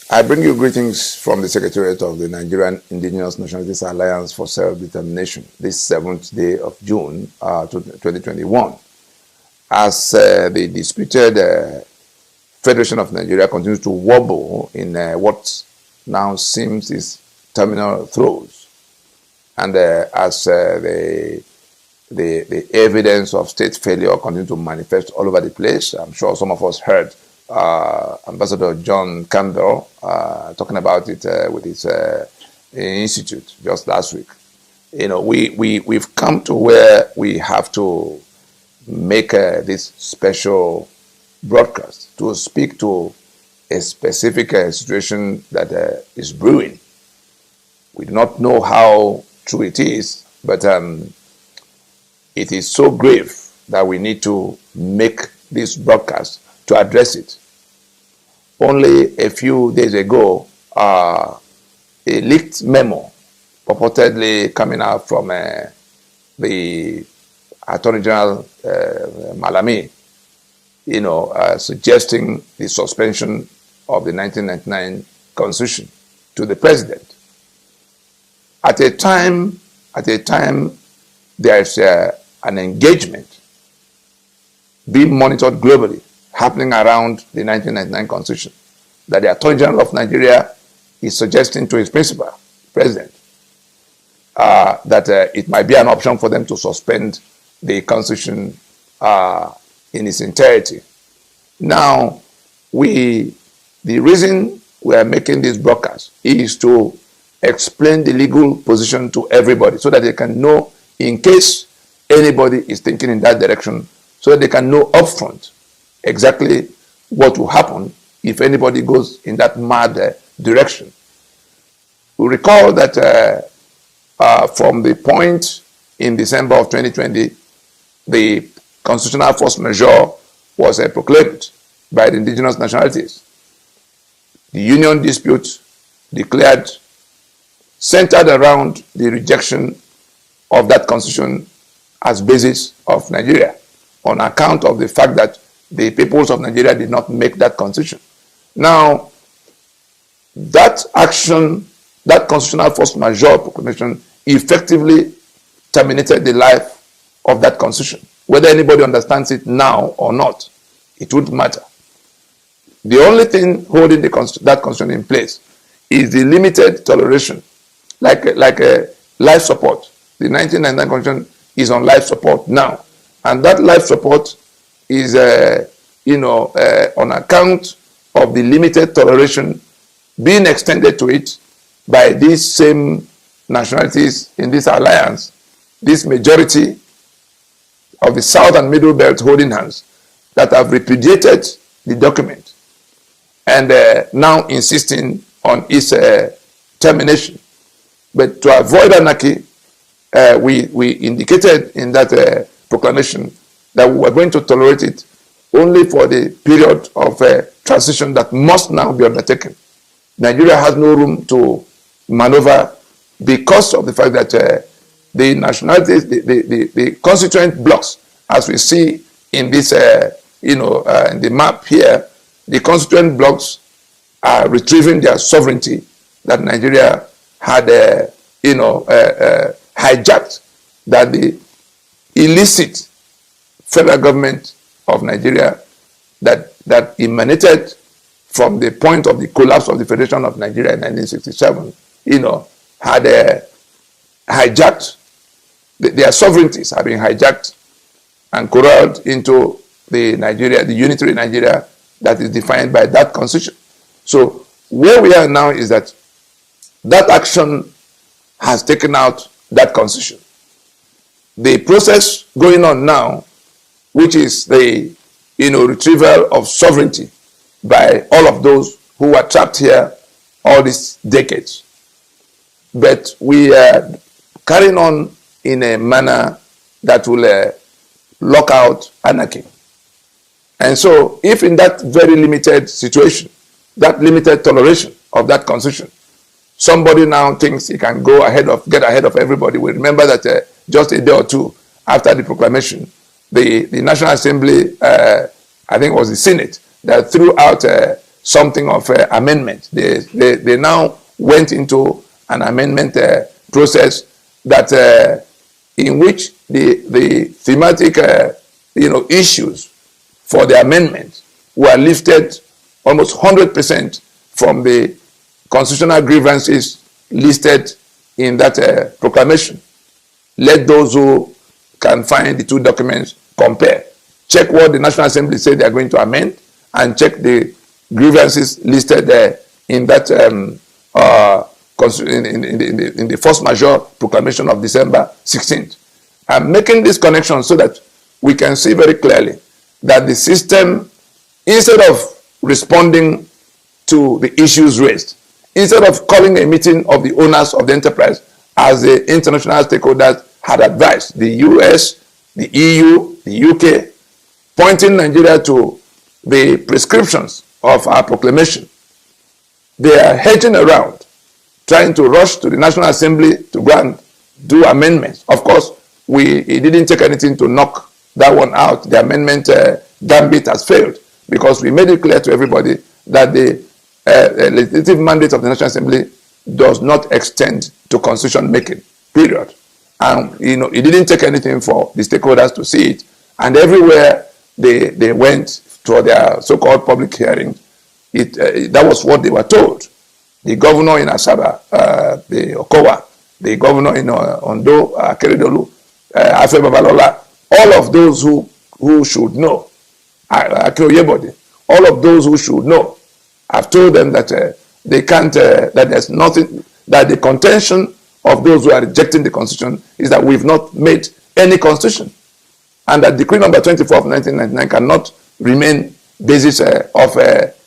I bring you greetings from the Secretariat of the Nigerian Indigenous Nationalities Alliance for Self-Determination, this 7th day of June 2021. As the disputed Federation of Nigeria continues to wobble in what now seems is terminal throes, and as the evidence of state failure continues to manifest all over the place, I'm sure some of us heard Ambassador John Campbell talking about it with his institute just last week. You know, we've come to where we have to make this special broadcast to speak to a specific situation that is brewing. We do not know how true it is, but it is so grave that we need to make this broadcast to address it. Only a few days ago, a leaked memo purportedly coming out from the Attorney General Malami, suggesting the suspension of the 1999 Constitution to the president. At a time there is an engagement being monitored globally happening around the 1999 Constitution that the Attorney General of Nigeria is suggesting to his principal, President, that it might be an option for them to suspend the Constitution in its entirety. Now, the reason we are making this broadcast is to explain the legal position to everybody so that they can know, in case anybody is thinking in that direction, so that they can know upfront exactly what will happen if anybody goes in that mad direction. We recall that from the point in December of 2020, the constitutional force majeure was proclaimed by the indigenous nationalities. The union dispute declared centered around the rejection of that constitution as basis of Nigeria on account of the fact that the peoples of Nigeria did not make that constitution. Now, that action, that constitutional force majeure proclamation effectively terminated the life of that constitution. Whether anybody understands it now or not, it wouldn't matter. The only thing holding that constitution in place is the limited toleration, like a life support. The 1999 constitution is on life support now, and that life support is, on account of the limited toleration being extended to it by these same nationalities in this alliance, this majority of the South and Middle Belt holding hands that have repudiated the document and now insisting on its termination. But to avoid anarchy, we indicated in that proclamation that we were going to tolerate it only for the period of transition that must now be undertaken. Nigeria has no room to maneuver because of the fact that the nationalities, the constituent blocks, as we see in this, in the map here, the constituent blocks are retrieving their sovereignty that Nigeria had, hijacked, that the illicit federal government of Nigeria that emanated from the point of the collapse of the Federation of Nigeria in 1967, had hijacked, their sovereignties have been hijacked and corralled into the unitary Nigeria that is defined by that constitution. So where we are now is that action has taken out that constitution. The process going on now, which is the retrieval of sovereignty by all of those who were trapped here all these decades. But we are carrying on in a manner that will lock out anarchy. And so if in that very limited situation, that limited toleration of that constitution, somebody now thinks he can get ahead of everybody. We remember that just a day or two after the proclamation, the National Assembly, I think it was the Senate, that threw out something of amendment. They now went into an amendment process that in which the thematic issues for the amendment were lifted almost 100% from the constitutional grievances listed in that proclamation. Let those who can find the two documents compare. Check what the National Assembly said they are going to amend, and check the grievances listed there in that in the force majeure proclamation of December 16th. I'm making this connection so that we can see very clearly that the system, instead of responding to the issues raised, instead of calling a meeting of the owners of the enterprise as the international stakeholders had advised, the US, the EU, the UK, pointing Nigeria to the prescriptions of our proclamation, they are hedging around, trying to rush to the National Assembly to go and do amendments. Of course, it didn't take anything to knock that one out. The amendment gambit has failed, because we made it clear to everybody that the legislative mandate of the National Assembly does not extend to constitution making, period. And it didn't take anything for the stakeholders to see it. And everywhere they went to their so-called public hearing, that was what they were told. The governor in Asaba, the Okowa, the governor in Ondo, Keredolu, Afe Babalola, all of those who should know, Akeoyebode, all of those who should know, I've told them that they can't, that there's nothing, that the contention of those who are rejecting the constitution is that we've not made any constitution, and that decree number 24 of 1999 cannot remain basis of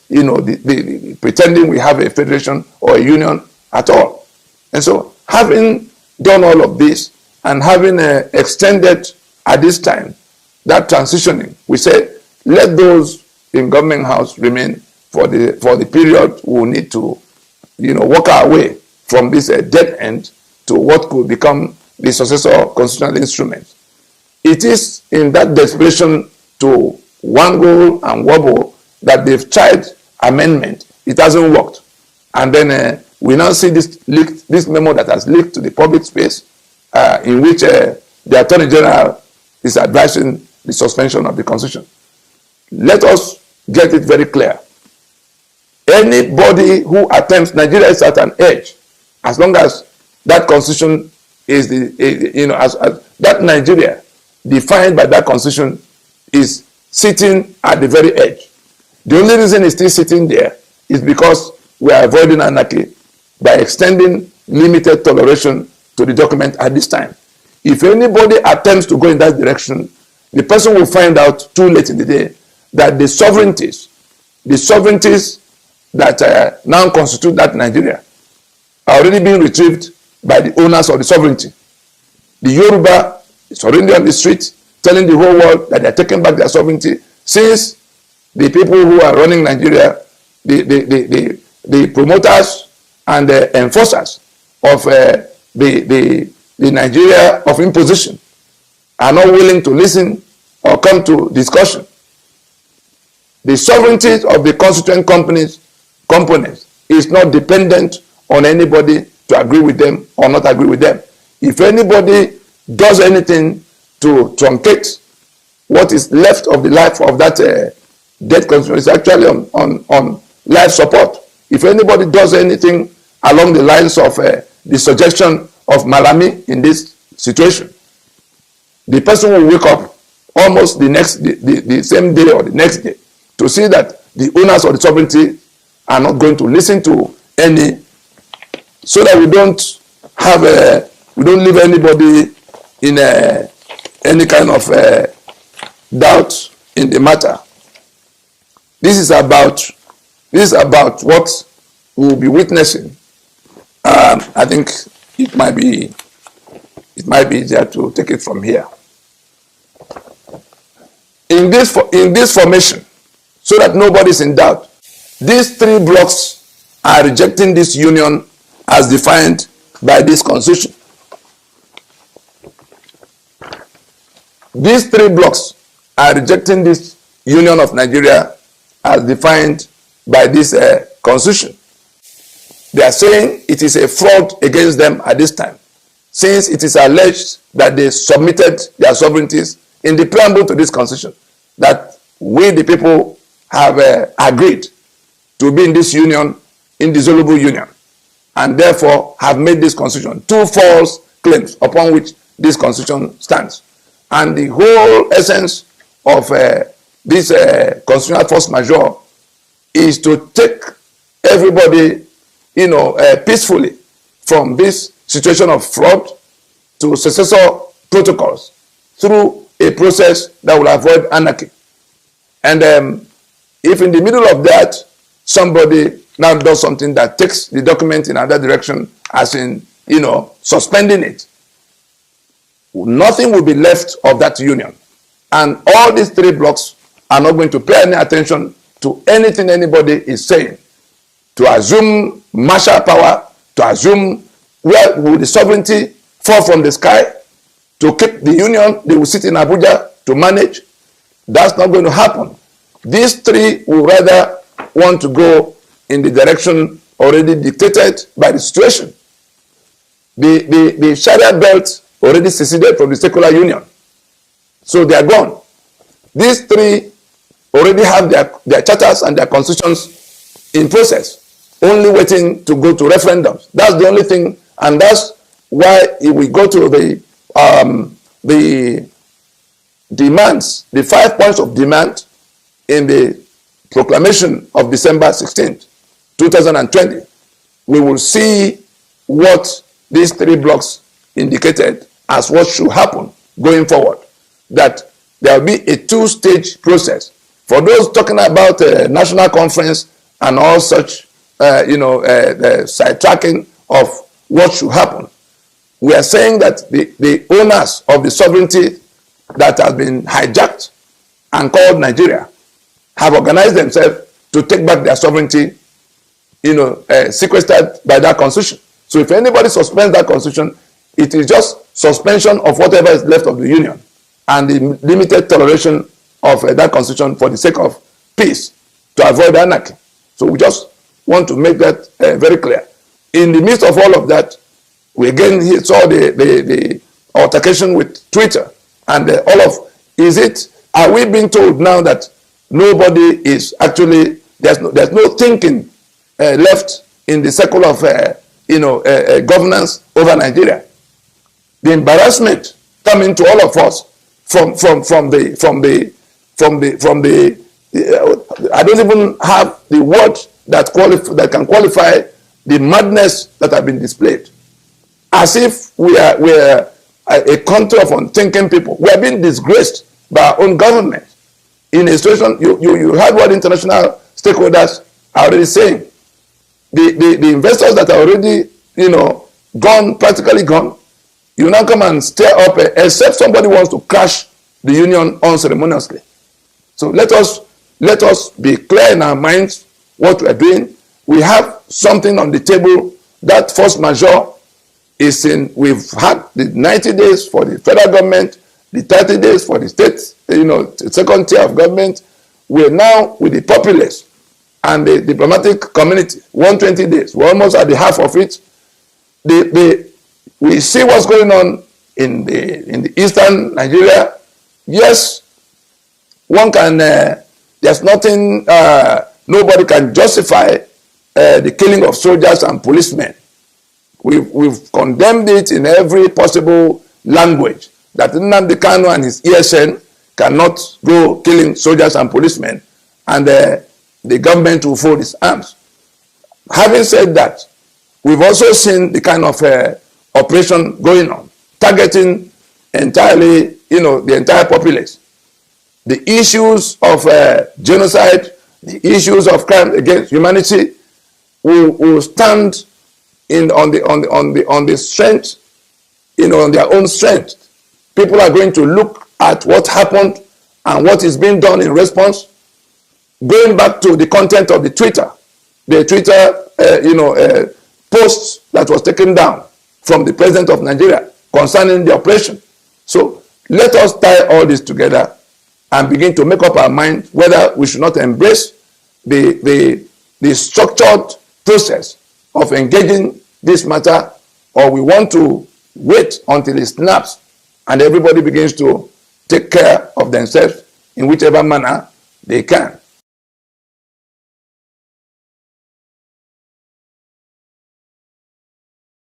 the pretending we have a federation or a union at all. And so, having done all of this and having extended at this time that transitioning, we say let those in government house remain for the period we will need to work our way from this dead end to what could become the successor constitutional instrument. It is in that desperation to wangle and wobble that they've tried amendment. It hasn't worked. And then we now see this memo that has leaked to the public space, in which the Attorney General is advising the suspension of the Constitution. Let us get it very clear. Anybody who attempts, Nigeria is at an edge, as long as that Constitution is as that Nigeria defined by that Constitution is sitting at the very edge. The only reason it's still sitting there is because we are avoiding anarchy by extending limited toleration to the document at this time. If anybody attempts to go in that direction, the person will find out too late in the day that the sovereignties that now constitute that Nigeria are already being retrieved by the owners of the sovereignty. The Yoruba is already on the street telling the whole world that they are taking back their sovereignty, since the people who are running Nigeria, the promoters and the enforcers of the Nigeria of imposition are not willing to listen or come to discussion. The sovereignty of the constituent components is not dependent on anybody to agree with them or not agree with them. If anybody does anything to truncate what is left of the life of that dead constitution, is actually on life support. If anybody does anything along the lines of the suggestion of Malami in this situation, the person will wake up almost the same day or the next day to see that the owners of the sovereignty are not going to listen to any, so that we don't leave anybody in any kind of doubt in the matter. This is about what we will be witnessing. I think it might be easier to take it from here. In this formation, so that nobody's in doubt, these three blocks are rejecting this union as defined by this constitution. These three blocks are rejecting this union of Nigeria as defined by this constitution. They are saying it is a fraud against them at this time, since it is alleged that they submitted their sovereignties in the preamble to this constitution, that we the people have agreed to be in this union, indissoluble union, and therefore have made this constitution. Two false claims upon which this constitution stands. And the whole essence of this constitutional force majeure is to take everybody, peacefully from this situation of fraud to successor protocols through a process that will avoid anarchy. And if in the middle of that, somebody now does something that takes the document in another direction, as in, suspending it, nothing will be left of that union. And all these three blocks are not going to pay any attention to anything anybody is saying. To assume martial power, to assume where will the sovereignty fall from the sky, to keep the union, they will sit in Abuja to manage. That's not going to happen. These three will rather want to go in the direction already dictated by the situation. The Sharia belt already seceded from the secular union. So they are gone. These three already have their charters and their constitutions in process, only waiting to go to referendums. That's the only thing, and that's why if we go to the demands, the 5 points of demand in the proclamation of December 16th, 2020, we will see what these three blocks indicated as what should happen going forward. That there will be a two-stage process. For those talking about a national conference and all such, sidetracking of what should happen, we are saying that the owners of the sovereignty that has been hijacked and called Nigeria have organized themselves to take back their sovereignty, sequestered by that constitution. So if anybody suspends that constitution, it is just suspension of whatever is left of the union and the limited toleration of that constitution for the sake of peace, to avoid anarchy. So we just want to make that very clear. In the midst of all of that, we again saw the altercation with Twitter and are we being told now that nobody is actually, there's no thinking left in the circle of governance over Nigeria? The embarrassment coming to all of us from the I don't even have the word that can qualify the madness that have been displayed. As if we're a country of unthinking people. We are being disgraced by our own government. In a situation, you heard what international stakeholders are already saying. The investors that are already, gone, practically gone, you now come and stir up, except somebody wants to crash the union unceremoniously. So let us be clear in our minds what we are doing. We have something on the table. That force majeure is in. We've had the 90 days for the federal government, the 30 days for the state, second tier of government. We're now with the populace and the diplomatic community, 120 days. We're almost at the half of it. We see what's going on in the eastern Nigeria. Yes, one can, there's nothing, nobody can justify the killing of soldiers and policemen. We've condemned it in every possible language, that Nnamdi Kanu and his ESN cannot go killing soldiers and policemen, and the government will fold its arms. Having said that, we've also seen the kind of operation going on, targeting entirely, the entire populace. The issues of genocide, the issues of crime against humanity will stand on the strength, on their own strength. People are going to look at what happened and what is being done in response. Going back to the content of the Twitter post that was taken down from the president of Nigeria concerning the operation. So let us tie all this together and begin to make up our mind whether we should not embrace the the structured process of engaging this matter, or we want to wait until it snaps and everybody begins to take care of themselves in whichever manner they can.